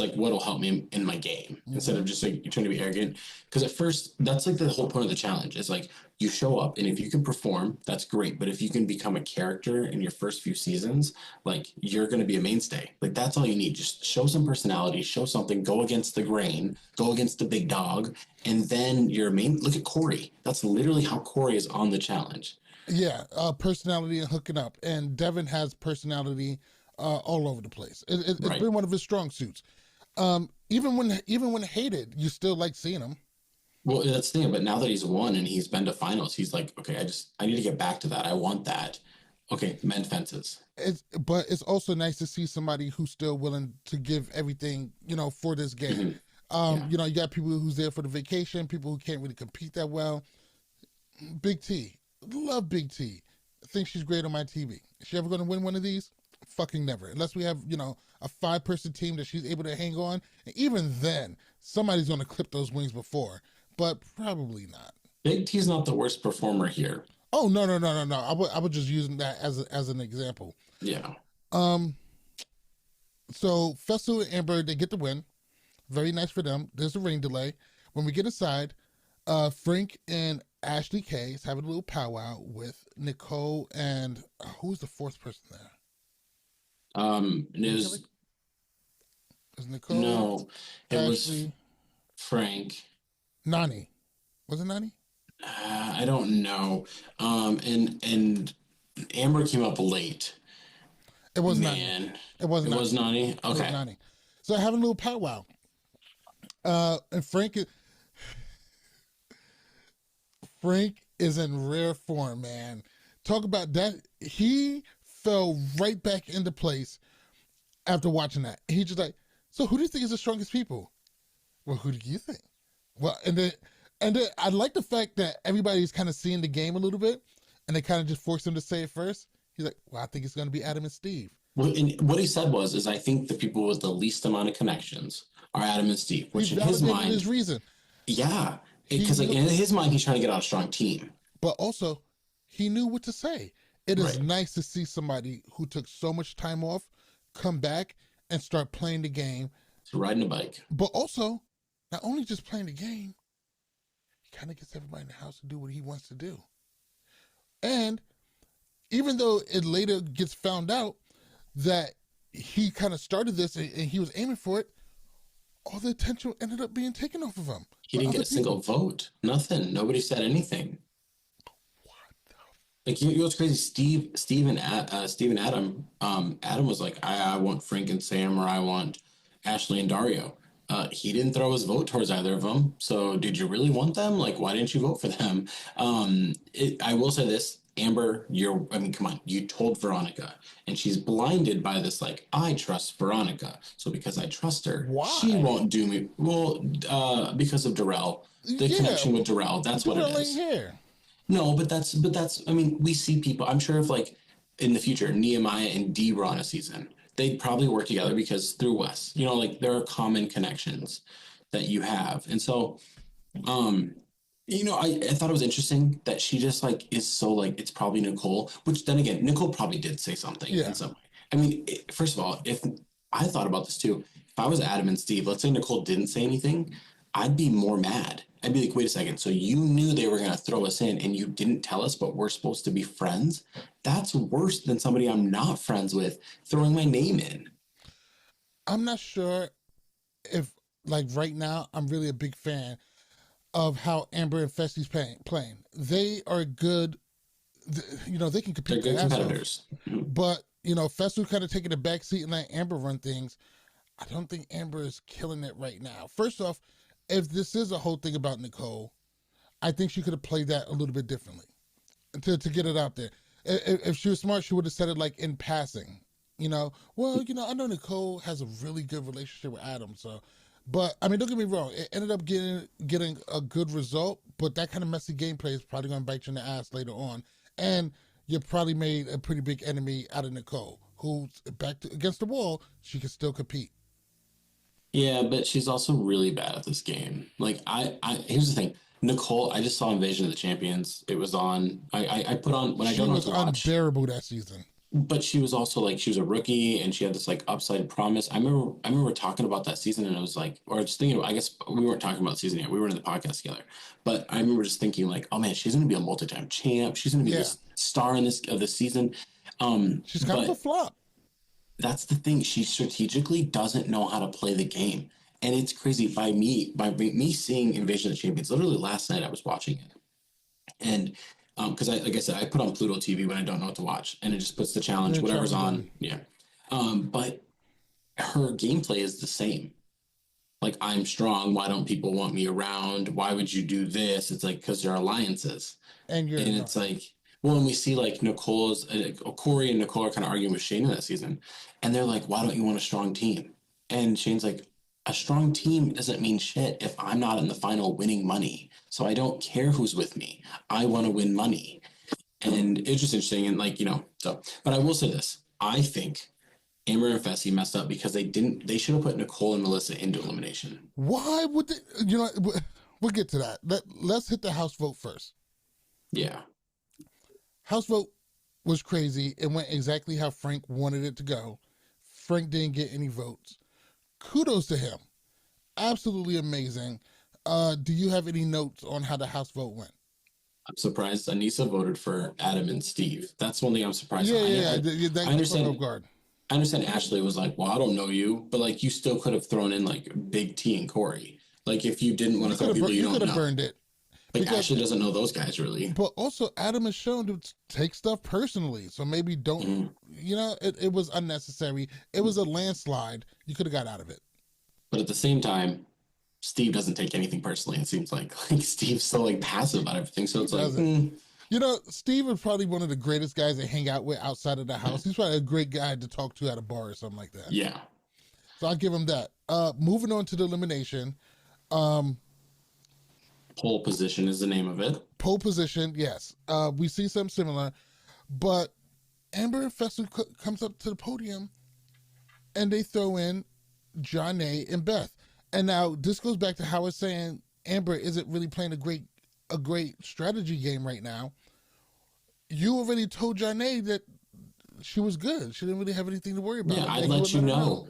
like, what'll help me in my game instead Hmm. of just like you're trying to be arrogant. Because at first, that's like the whole point of the challenge is like you show up, and if you can perform, that's great. But if you can become a character in your first few seasons, like you're going to be a mainstay. Like that's all you need. Just show some personality, show something, go against the grain, go against the big dog, and then you're main. Look at Corey. That's literally how Corey is on the challenge. Yeah, personality and hooking up. And Devin has personality all over the place. It's Right. been one of his strong suits. Even when hated, you still like seeing him. Well, that's the thing. But now that he's won and he's been to finals, he's like, okay, I need to get back to that. I want that. Okay, mend fences. But it's also nice to see somebody who's still willing to give everything, for this game. Mhm. Yeah. You got people who's there for the vacation, people who can't really compete that well. Big T, love Big T. I think she's great on my TV. Is she ever going to win one of these? Fucking never. Unless we have, a 5-person team that she's able to hang on. And even then, somebody's going to clip those wings before, but probably not. Big T's not the worst performer here. Oh no no no no no! I was just using that as an example. Yeah. Um. So Festu and Amber, they get the win. Very nice for them. There's a rain delay. When we get inside, Frank and Ashley K is having a little powwow with Nicole and who's the fourth person there? It was Is Nicole, no, it was Ashley, Frank. Nani? Was it Nani? I don't know. And Amber came up late. It was Nani. Man, It was it Nani. was Nani. It was Okay. Nani. So having a little powwow. And Frank is in rare form, man. Talk about that. He fell right back into place after watching that. He just like, so who do you think is the strongest people? Well, who do you think? Well, and then I like the fact that everybody's kind of seeing the game a little bit, and they kind of just force him to say it first. He's like, well, I think it's going to be Adam and Steve. Well, and what he said is I think the people with the least amount of connections are Adam and Steve, which He in his validated mind, his reason, yeah, because like in his mind, he's trying to get on a strong team. but also he knew what to say. It is Right. nice to see somebody who took so much time off come back and start playing the game, So riding a bike. but also not only just playing the game, he kind of gets everybody in the house to do what he wants to do. And even though it later gets found out that he kind of started this and he was aiming for it, all the attention ended up being taken off of him. He by didn't other get a single people. vote. Nothing. Nobody said anything. What the? Like you know what's crazy? Steve and Adam. Adam was like, I want Frank and Sam, or I want Ashley and Dario. He didn't throw his vote towards either of them. So did you really want them? Like, why didn't you vote for them? I will say this, Amber, I mean, come on, you told Veronica, and she's blinded by this, like, I trust Veronica. So because I trust her, she Why? won't do me. Well, because of Darrell, the Yeah, connection with Darrell. That's what it is. here. No, but that's I mean, we see people. I'm sure if like in the future Nehemiah and Dee were on a season, they'd probably work together because through Wes, like there are common connections that you have. And so I thought it was interesting that she just like is so like it's probably Nicole, which then again, Nicole probably did say something Yeah. in some way. I mean, first of all, if I thought about this too, if I was Adam and Steve, let's say Nicole didn't say anything, I'd be more mad. I'd be like, wait a second. So you knew they were going to throw us in and you didn't tell us, but we're supposed to be friends? That's worse than somebody I'm not friends with throwing my name in. I'm not sure if, like, right now, I'm really a big fan of how Amber and Festy's playing. They are good. They can compete. They're good their ass off. competitors. But, Festu kind of taking a back seat and letting Amber run things. I don't think Amber is killing it right now. First off, if this is a whole thing about Nicole, I think she could have played that a little bit differently to get it out there. If she was smart, she would have said it like in passing. Well, I know Nicole has a really good relationship with Adam, so. But I mean, don't get me wrong. It ended up getting a good result, but that kind of messy gameplay is probably going to bite you in the ass later on, and you probably made a pretty big enemy out of Nicole, who's against the wall. She can still compete. Yeah, but she's also really bad at this game. Like here's the thing. Nicole, I just saw Invasion of the Champions. It was on. I put on when I She don't know what was to watch. unbearable that season. But she was also like she was a rookie and she had this like upside promise. I remember talking about that season and it was like, or just thinking. I guess we weren't talking about the season yet. We were in the podcast together. But I remember just thinking like, oh man, she's going to be a multi-time champ. She's going to be Yeah. this star in this season. She's kind of a flop. That's the thing. She strategically doesn't know how to play the game. And it's crazy by me seeing Invasion of the Champions. Literally last night I was watching it. And because like I said, I put on Pluto TV when I don't know what to watch. And it just puts the challenge, Yeah, whatever's challenge on. on. Yeah. But her gameplay is the same. Like, I'm strong. Why don't people want me around? Why would you do this? It's like, because they're alliances. And you're And not. it's like, well, and we see like Corey and Nicole are kind of arguing with Shane in that season. And they're like, why don't you want a strong team? And Shane's like, a strong team doesn't mean shit if I'm not in the final winning money. So I don't care who's with me. I want to win money. And it's just interesting. And like, so, but I will say this. I think Amber and Fessy messed up because they should have put Nicole and Melissa into elimination. Why would they? We'll get to that. Let's hit the house vote first. Yeah. House vote was crazy. It went exactly how Frank wanted it to go. Frank didn't get any votes. Kudos to him. Absolutely amazing. Do you have any notes on how the house vote went? I'm surprised Anissa voted for Adam and Steve. That's one thing I'm surprised. Yeah. I understand. I understand Ashley was like, well, I don't know you, but like you still could have thrown in like Big T and Corey. Like if you didn't want to throw people you don't know. You could have burned it. Like because, Ashley doesn't know those guys really. But also Adam is shown to take stuff personally. So maybe don't, it was unnecessary. It was a landslide. You could have got out of it. But at the same time, Steve doesn't take anything personally. It seems like Steve's so like passive about everything. So it's Steve is probably one of the greatest guys to hang out with outside of the house. He's probably a great guy to talk to at a bar or something like that. Yeah. So I'll give him that. Moving on to the elimination. Pole position is the name of it. Pole position, yes. We see something similar, but Amber and Fessy comes up to the podium and they throw in Janae and Beth. And now this goes back to how I was saying Amber isn't really playing a great strategy game right now. You already told Janae that she was good. She didn't really have anything to worry about. Yeah, I'd let you know.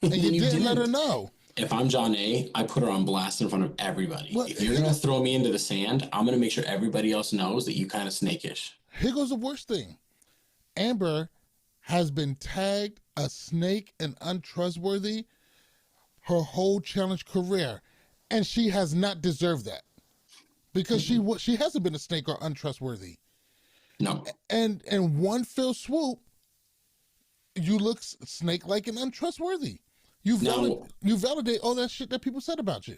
And you didn't let her know. If I'm Janae, I put her on blast in front of everybody. Well, if you're going to throw me into the sand, I'm going to make sure everybody else knows that you kind of snakish. Here goes the worst thing. Amber has been tagged a snake and untrustworthy her whole challenge career, and she has not deserved that because she hasn't been a snake or untrustworthy. No. And in one fell swoop, you look snake-like and untrustworthy. You validate all that shit that people said about you.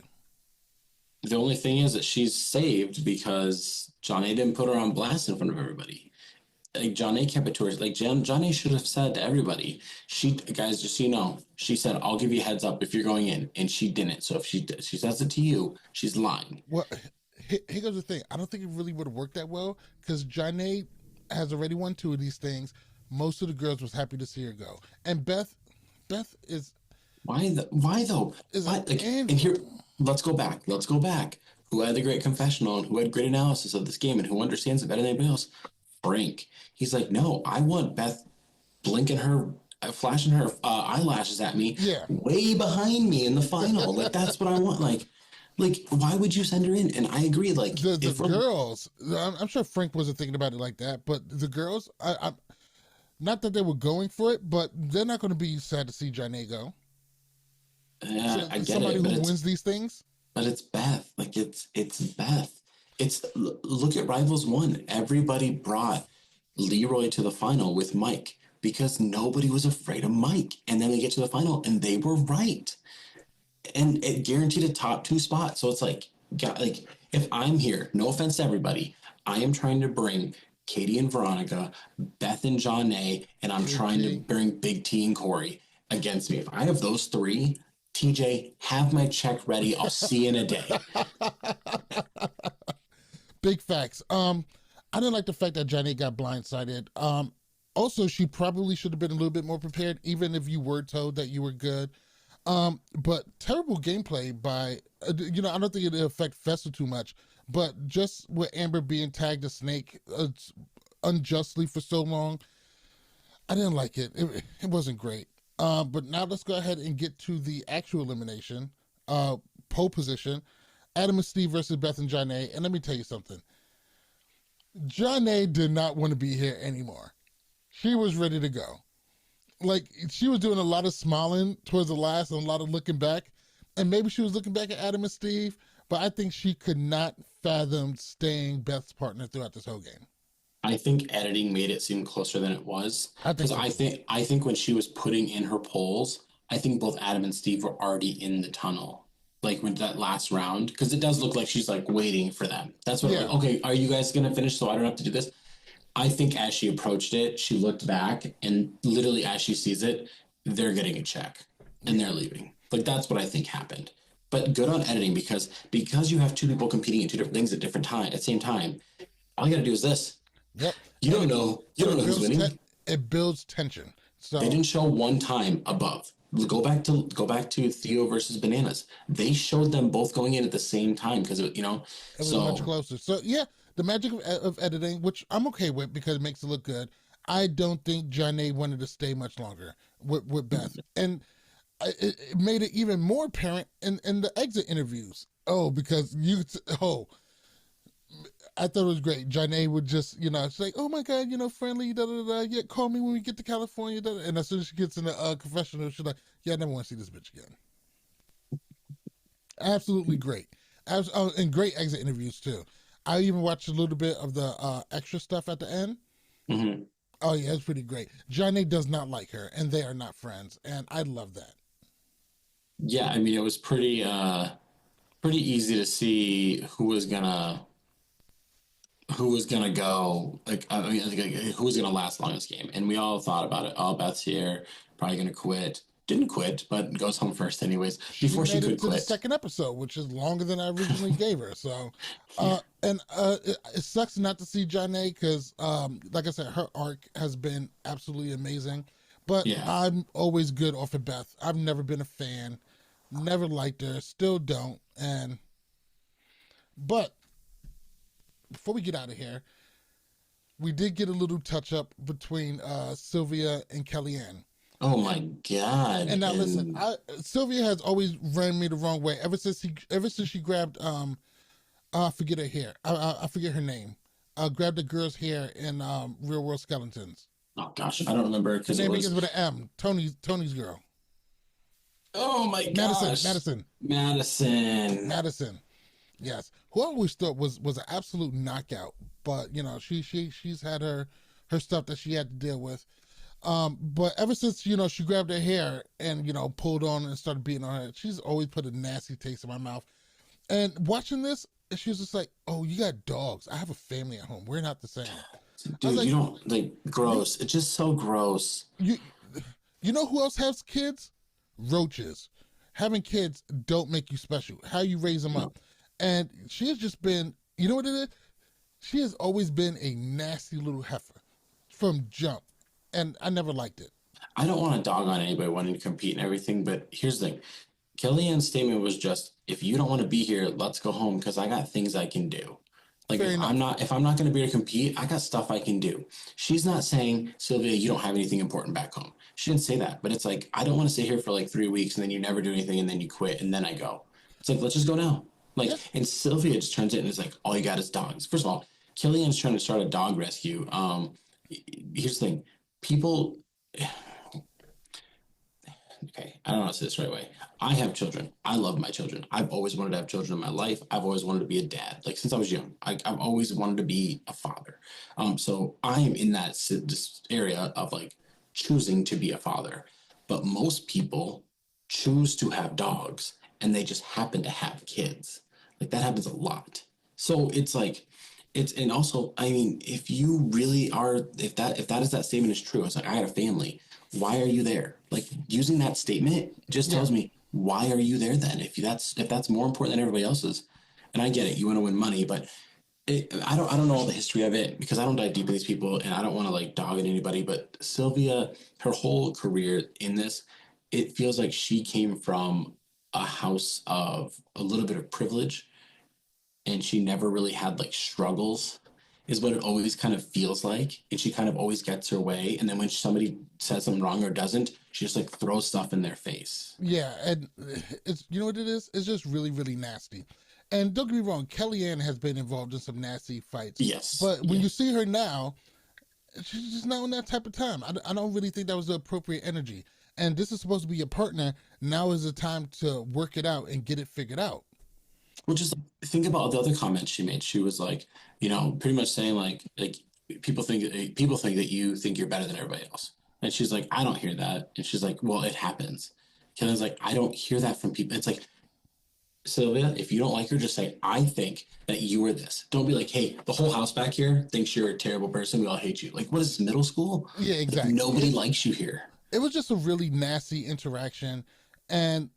The only thing is that she's saved because Johnny didn't put her on blast in front of everybody. Like Johnny kept it to her. Like Johnny should have said to everybody, guys, just so you know, she said, "I'll give you a heads up if you're going in," and she didn't. So if she says it to you, she's lying. Well, here goes the thing. I don't think it really would have worked that well because Johnny has already won 2 of these things. Most of the girls was happy to see her go, and Beth is. Why though? And here, let's go back. Who had the great confessional and who had great analysis of this game and who understands it better than anybody else? Frank. He's like, no, I want Beth flashing her eyelashes at me, way behind me in the final. Like that's what I want. Like, why would you send her in? And I agree. Like the girls, I'm sure Frank wasn't thinking about it like that, but the girls, I not that they were going for it, but they're not going to be sad to see Janae go. Yeah, I get somebody it. Somebody who wins these things. But it's Beth. Like it's Beth. Look at Rivals 1. Everybody brought Leroy to the final with Mike because nobody was afraid of Mike. And then they get to the final and they were right. And it guaranteed a top 2 spot. So it's like if I'm here, no offense to everybody, I am trying to bring Katie and Veronica, Beth and Janae, and I'm trying to bring Big T and Corey against me. If I have those 3, TJ, have my check ready. I'll see you in a day. Big facts. I didn't like the fact that Janae got blindsided. Also, she probably should have been a little bit more prepared, even if you were told that you were good. But terrible gameplay by, I don't think it'll affect Fessy too much, but just with Amber being tagged a snake unjustly for so long, I didn't like it. It wasn't great. But now let's go ahead and get to the actual elimination. Pole position. Adam and Steve versus Beth and Janae. And let me tell you something. Janae did not want to be here anymore. She was ready to go. Like, she was doing a lot of smiling towards the last and a lot of looking back. And maybe she was looking back at Adam and Steve, but I think she could not fathom staying Beth's partner throughout this whole game. I think editing made it seem closer than it was. I think Because so too. I think when she was putting in her polls, I think both Adam and Steve were already in the tunnel. Like with that last round, because it does look like she's like waiting for them. That's what like, Yeah, okay, are you guys gonna finish so I don't have to do this? I think as she approached it, she looked back and literally as she sees it, they're getting a check and yeah, they're leaving. Like that's what I think happened. But good on editing because you have two people competing in two different things at different time at the same time. All you gotta do is this. yep. You And don't it know. You and don't know who's winning. it builds tension. They So didn't show one time above. Go back to Theo versus Bananas. They showed them both going in at the same time because you know. it was much So closer. So yeah, the magic of editing, which I'm okay with because it makes it look good. I don't think Janae wanted to stay much longer with Beth, and it made it even more apparent in the exit interviews. Oh, because I thought it was great. Janae would just, say, "Oh my God, friendly, da da da. Yeah, call me when we get to California." Da, da. And as soon as she gets in the confessional, she's like, "Yeah, I never want to see this bitch again." Absolutely great, and great exit interviews too. I even watched a little bit of the extra stuff at the end. mhm. Oh yeah, it's pretty great. Janae does not like her, and they are not friends, and I love that. Yeah, I mean it was pretty easy to see who was gonna go I mean like, who was gonna last long in this game, and we all thought about it. Oh, Beth's here, probably gonna quit. Didn't quit, but goes home first anyways. She Before she made it could to the quit. second episode, which is longer than I originally gave her. So, Yeah, it sucks not to see Janae because, like I said, her arc has been absolutely amazing. But yeah. I'm always good off of Beth. I've never been a fan, never liked her, still don't. But before we get out of here, we did get a little touch up between Sylvia and Kellyanne. Oh my And God, and now listen, and Sylvia has always ran me the wrong way ever since she grabbed I forget her hair. I forget her name. Grabbed the girl's hair in Real World Skeletons. oh gosh, I don't remember The because it name begins was. with an M. Tony's girl. Oh my Madison. gosh, Madison. Madison. Madison. Yes. Who I always thought was an absolute knockout, but she's had her stuff that she had to deal with. But ever since she grabbed her hair and pulled on and started beating on her, she's always put a nasty taste in my mouth. And watching this, she was just like, "Oh, you got dogs. I have a family at home. We're not the same." I was Dude, you like, don't like "You, gross. It's just so gross. you, you know who else has kids? Roaches. Having kids don't make you special. How you raise them No, up." And she has just been, you know what it is? She has always been a nasty little heifer from jump, and I never liked it. I don't want to dog on anybody wanting to compete and everything, but here's the thing. Kellyanne's statement was just, if you don't want to be here, let's go home because I got things I can do. Like Fair enough. if I'm not going to be able to compete, I got stuff I can do. She's not saying, Sylvia, you don't have anything important back home. She didn't say that, but it's like I don't want to sit here for like 3 weeks and then you never do anything and then you quit and then I go. It's like let's just go now. Like Yeah, and Sylvia just turns it and is like, all you got is dogs. First of all, Kellyanne's trying to start a dog rescue. Here's the thing, people okay, I don't know how to say this the right way. I have children. I love my children. I've always wanted to have children in my life. I've always wanted to be a dad. Like since I was young, I've always wanted to be a father. So I am in that this area of like choosing to be a father. But most people choose to have dogs and they just happen to have kids. Like that happens a lot. So it's like it's and also I mean if you really are if that is that statement is true, it's like I had a family, why are you there? Like using that statement just yeah, tells me why are you there then? If that's more important than everybody else's, and I get it, you want to win money, but I don't know all the history of it because I don't dive deep in these people, and I don't want to like dog at anybody. But Sylvia, her whole career in this, it feels like she came from a house of a little bit of privilege and she never really had like struggles is what it always kind of feels like, and she kind of always gets her way, and then when somebody says something wrong or doesn't, she just like throws stuff in their face. yeah. And it's what it is. It's just really really nasty. And don't get me wrong, Kellyanne has been involved in some nasty fights. Yes, But when yeah. you see her now, she's just not on that type of time. I don't really think that was the appropriate energy. And this is supposed to be your partner. Now is the time to work it out and get it figured out. Well, just think about the other comments she made. She was like, you know, pretty much saying like people think that you think you're better than everybody else. And she's like, I don't hear that. And she's like, well, it happens. Kelly's like, I don't hear that from people. It's like, Sylvia, if you don't like her, just say, I think that you are this. Don't be like, hey, the whole house back here thinks you're a terrible person. We all hate you. Like, what is this, middle school? Yeah, Like, exactly. nobody likes you here. It was just a really nasty interaction. And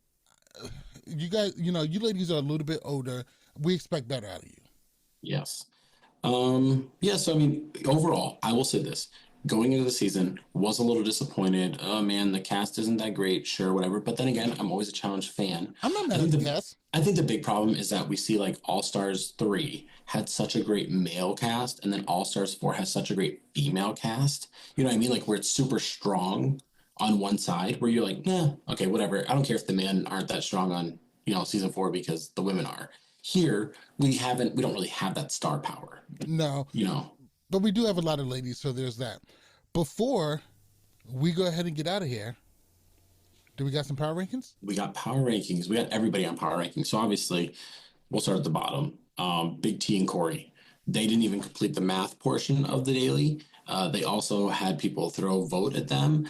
you guys, you ladies are a little bit older. We expect better out of you. Yes. Yeah, so I mean, overall, I will say this. Going into the season, was a little disappointed. Oh man, the cast isn't that great, sure, whatever. But then again, I'm always a challenge fan. I'm not I mad think at the the cast. I think the big problem is that we see like All Stars 3 had such a great male cast, and then All Stars 4 has such a great female cast. You know what I mean? Like where it's super strong on one side, where you're like, nah, okay, whatever. I don't care if the men aren't that strong on, season 4 because the women are. Here, we don't really have that star power, No, you know. but we do have a lot of ladies, so there's that. Before we go ahead and get out of here, do we got some power rankings? We got power rankings. We got everybody on power rankings. So obviously, we'll start at the bottom. Big T and Corey. They didn't even complete the math portion of the daily. They also had people throw vote at them,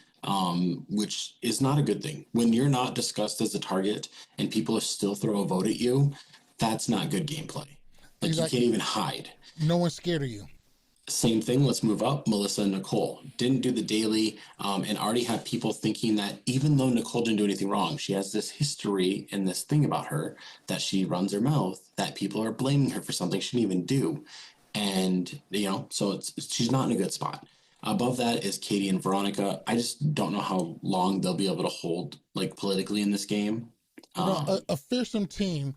which is not a good thing. When you're not discussed as a target and people still throw a vote at you, that's not good gameplay. Like you can't Exactly. even hide. No one's scared of you. Same thing. Let's move up. Melissa and Nicole didn't do the daily, and already had people thinking that even though Nicole didn't do anything wrong, she has this history and this thing about her that she runs her mouth, that people are blaming her for something she didn't even do. And, so she's not in a good spot. Above that is Katie and Veronica. I just don't know how long they'll be able to hold like politically in this game. A fearsome team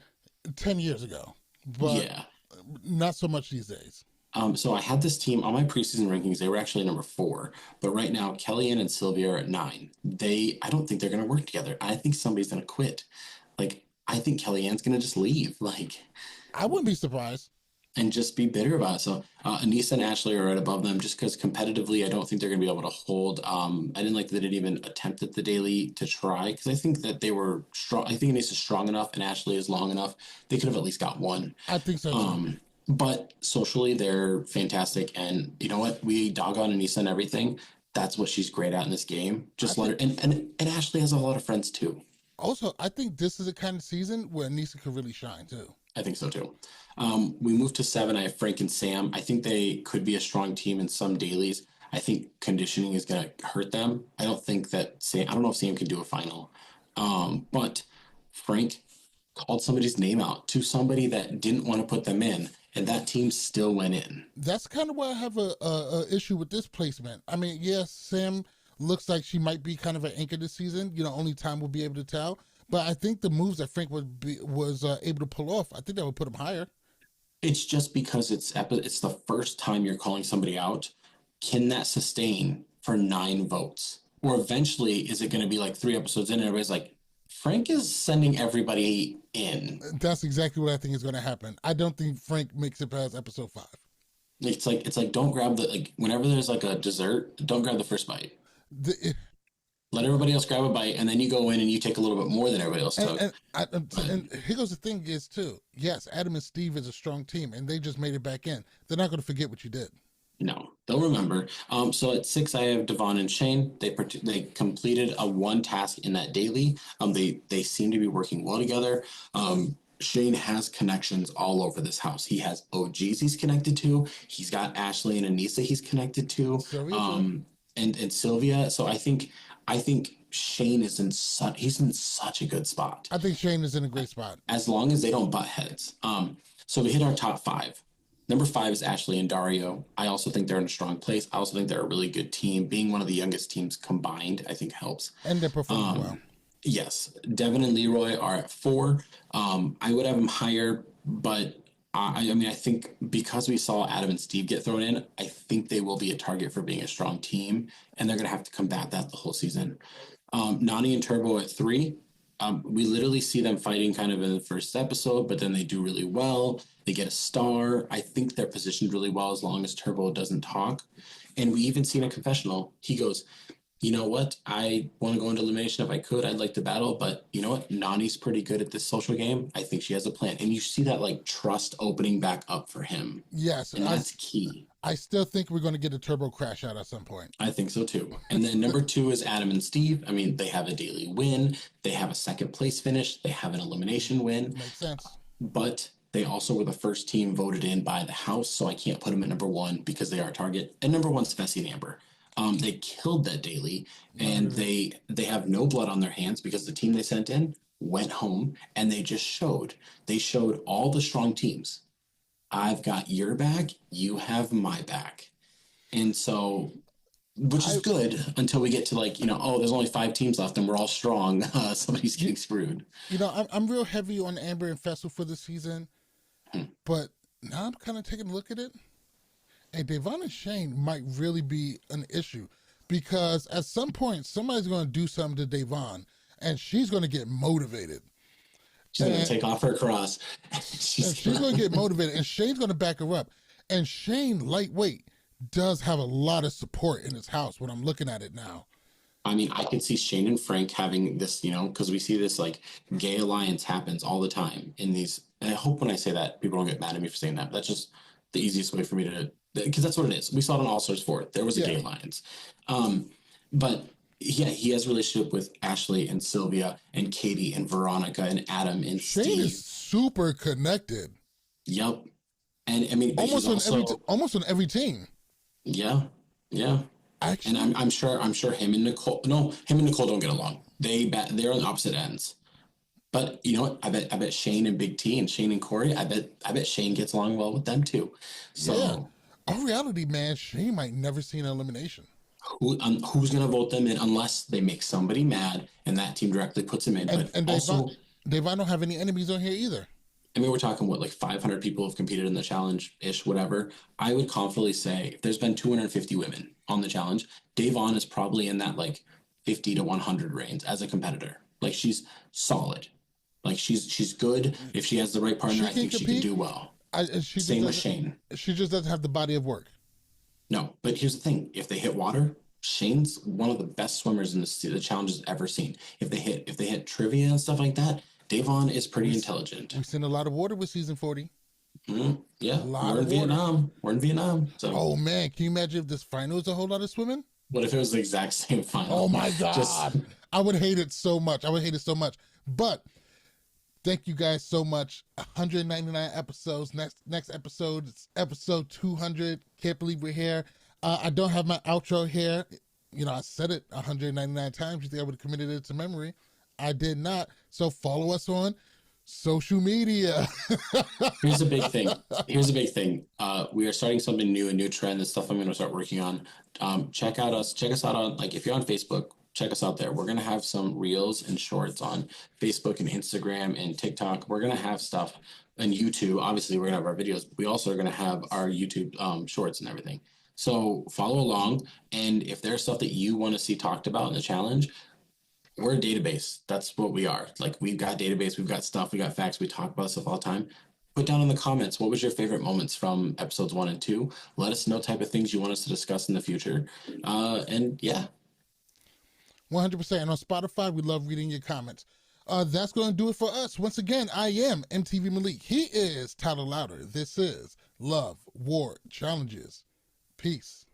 10 years ago, but Yeah. not so much these days. So I had this team on my preseason rankings. They were actually number 4, but right now Kellyanne and Sylvia are at 9. I don't think they're going to work together. I think somebody's going to quit. Like, I think Kellyanne's going to just leave, like, I wouldn't be surprised. and just be bitter about it. So Anissa and Ashley are right above them, just because competitively, I don't think they're going to be able to hold. I didn't like that they didn't even attempt at the daily to try, because I think that they were strong. I think Anissa's strong enough and Ashley is long enough. They could have at least got one. I think so too. But socially, they're fantastic. And you know what? We dog on Anissa and everything. That's what she's great at in this game. I Just let her. think And Ashley has a lot of friends too. also, I think this is the kind of season where Nisa could really shine too. I think so too. We moved to 7. I have Frank and Sam. I think they could be a strong team in some dailies. I think conditioning is going to hurt them. I don't think that Sam. I don't know if Sam can do a final. But Frank called somebody's name out to somebody that didn't want to put them in, and that team still went in. That's kind of why I have a issue with this placement. I mean, yes, Sam looks like she might be kind of an anchor this season. Only time will be able to tell. But I think the moves that Frank was able to pull off, I think that would put him higher. It's just because it's the first time you're calling somebody out. Can that sustain for 9 votes? Or eventually, is it going to be like 3 episodes in and everybody's like, Frank is sending everybody in? That's exactly what I think is going to happen. I don't think Frank makes it past episode 5. It's like don't grab the, like, whenever there's like a dessert, don't grab the first bite. The, Let everybody else grab a bite, and then you go in and you take a little bit more than everybody else and, took. and here goes the thing is too. Yes, Adam and Steve is a strong team, and they just made it back in. They're not going to forget what you did. No, they'll remember. So at 6, I have Devon and Shane. They completed a 1 task in that daily. They seem to be working well together. Shane has connections all over this house. He has OGs he's connected to. He's got Ashley and Anissa he's connected to. Sylvia too. And Sylvia. So I think Shane he's in such a good spot. I think Shane is in a great spot. As long as they don't butt heads. So we hit our top 5. Number 5 is Ashley and Dario. I also think they're in a strong place. I also think they're a really good team. Being one of the youngest teams combined, I think helps. And they're performing well. Yes, Devin and Leroy are at 4. I would have them higher, but I mean, I think because we saw Adam and Steve get thrown in, I think they will be a target for being a strong team, and they're going to have to combat that the whole season. Nani and Turbo at 3. We literally see them fighting kind of in the first episode, but then they do really well. They get a star. I think they're positioned really well as long as Turbo doesn't talk. And we even see in a confessional, he goes, you know what? I want to go into elimination if I could. I'd like to battle, but you know what? Nani's pretty good at this social game. I think she has a plan. And you see that like trust opening back up for him. Yes, And that's key. I still think we're going to get a turbo crash out at some point. I think so too. And then number two is Adam and Steve. I mean, they have a daily win, they have a second place finish, they have an elimination win, Makes sense. but they also were the first team voted in by the House, so I can't put them at number one because they are target. And number one's Fessy and Amber. They killed that daily, and they have no blood on their hands because the team they sent in went home, and they just showed. They showed all the strong teams. I've got your back, you have my back. And so, which is good until we get to like, oh, there's only 5 teams left and we're all strong. Somebody's getting screwed. I'm real heavy on Amber and Fessel for the season, but now I'm kind of taking a look at it. Hey, Devon and Shane might really be an issue because at some point somebody's going to do something to Devon and she's going to get motivated. She's going to take off her cross. She's going to get motivated, and Shane's going to back her up. And Shane, lightweight, does have a lot of support in his house when I'm looking at it now. I mean, I could see Shane and Frank having this, because we see this like gay alliance happens all the time in these. And I hope when I say that, people don't get mad at me for saying that. That's just the easiest way for me to, because that's what it is. We saw it on All Stars 4. There was a gay alliance. But yeah, he has a relationship with Ashley and Sylvia and Katie and Veronica and Adam and Shane Steve. is super connected. Yep. And I mean, almost on every team. Yeah. Actually, and I'm sure him and Nicole don't get along. They're on the opposite ends. But you know what? I bet Shane and Big T and Shane and Corey, I bet Shane gets along well with them too. So in reality, man, Shane might never see an elimination. Who's going to vote them in unless they make somebody mad and that team directly puts them in? And Devon don't have any enemies on here either. I mean, we're talking like 500 people have competed in the challenge-ish, whatever. I would confidently say if there's been 250 women on the challenge, Devon is probably in that like 50 to 100 range as a competitor. Like she's solid. Like she's good. If she has the right partner, I think she can do well. Same with Shane. She just doesn't have the body of work. No, but here's the thing. If they hit water, Shane's one of the best swimmers in the challenges ever seen. If they hit trivia and stuff like that, Devon is pretty intelligent. We've seen a lot of water with season 40. Yeah, we're in Vietnam. We're in Vietnam. So. Oh man, can you imagine if this final is a whole lot of swimming? What if it was the exact same final? Oh my God. I would hate it so much. But thank you guys so much. 199 episodes. Next episode, it's episode 200. Can't believe we're here. I don't have my outro here. I said it 199 times. You think I would have committed it to memory? I did not. So follow us on social media. Here's a big thing. We are starting something new, a new trend, and stuff I'm going to start working on. Check us out on, like, if you're on Facebook, check us out there. We're going to have some reels and shorts on Facebook and Instagram and TikTok. We're going to have stuff on YouTube. Obviously, we're going to have our videos. We also are going to have our YouTube shorts and everything. So follow along. And if there's stuff that you want to see talked about in the challenge, we're a database. That's what we are. Like, we've got database, we've got stuff, we got facts, we talk about stuff all the time. Put down in the comments, what was your favorite moments from episodes 1 and 2? Let us know type of things you want us to discuss in the future. And yeah. 100%. And on Spotify, we love reading your comments. That's going to do it for us. Once again, I am MTV Malik. He is Tyler Louder. This is Love, War, Challenges. Peace.